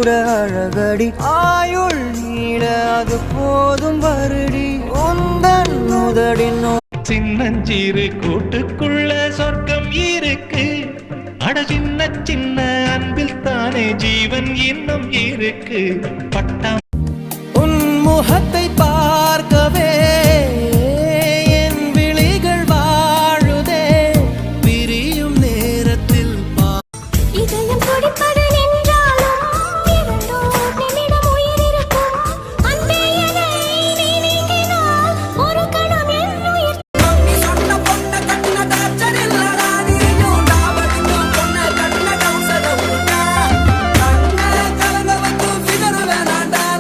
கூட அழகடி ஆயுள் நீட அது போதும் வருடி உந்தன் முதடின் சின்னஞ்சீரு கூட்டுக்குள்ள சொர்க்கம் இருக்கு அட சின்ன சின்ன அன்பில் தானே ஜீவன் இன்னும் இருக்கு பட்டா